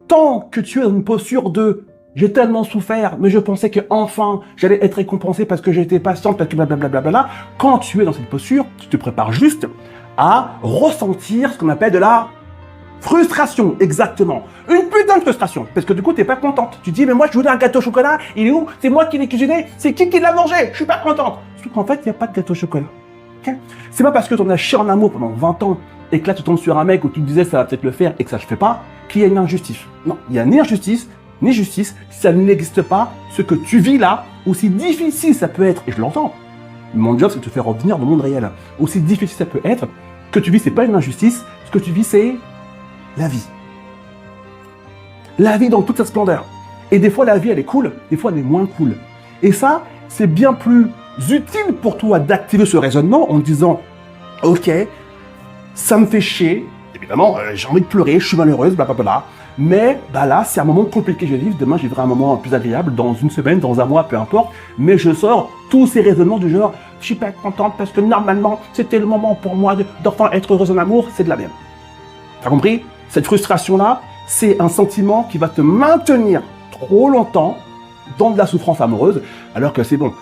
tant que tu es dans une posture de j'ai tellement souffert, mais je pensais que enfin j'allais être récompensé parce que j'étais patiente, parce que blablabla, quand tu es dans cette posture, tu te prépares juste à ressentir ce qu'on appelle de la frustration, exactement. Une putain de frustration, parce que du coup, t'es pas contente. Tu dis, mais moi, je voulais un gâteau au chocolat, il est où? C'est moi qui l'ai cuisiné, c'est qui l'a mangé? Je suis pas contente. Sauf qu'en fait, il n'y a pas de gâteau au chocolat. Okay, c'est pas parce que t'en as chié en amour pendant 20 ans et que là, tu tombes sur un mec où tu te disais, ça va peut-être le faire et que ça ne se fait pas, qu'il y a une injustice. Non, il n'y a ni injustice, ni justice, ça n'existe pas. Ce que tu vis là, aussi difficile ça peut être, et je l'entends, mon job, c'est de te faire revenir dans le monde réel. Aussi difficile ça peut être, ce que tu vis, c'est pas une injustice, ce que tu vis, c'est la vie. La vie dans toute sa splendeur. Et des fois, la vie, elle est cool, des fois, elle est moins cool. Et ça, c'est bien plus utile pour toi d'activer ce raisonnement en te disant « Ok, ça me fait chier, évidemment, j'ai envie de pleurer, je suis malheureuse, blablabla. Mais bah là, c'est un moment compliqué que je vais vivre. Demain, je vivrai un moment plus agréable, dans une semaine, dans un mois, peu importe. Mais je sors tous ces raisonnements du genre « Je suis pas contente parce que normalement, c'était le moment pour moi d'enfin être heureuse en amour. » C'est de la merde. T'as compris? Cette frustration-là, c'est un sentiment qui va te maintenir trop longtemps dans de la souffrance amoureuse, alors que c'est bon,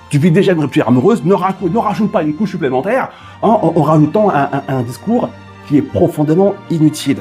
tu vis déjà une rupture amoureuse, ne rajoute pas une couche supplémentaire en rajoutant un discours qui est profondément inutile.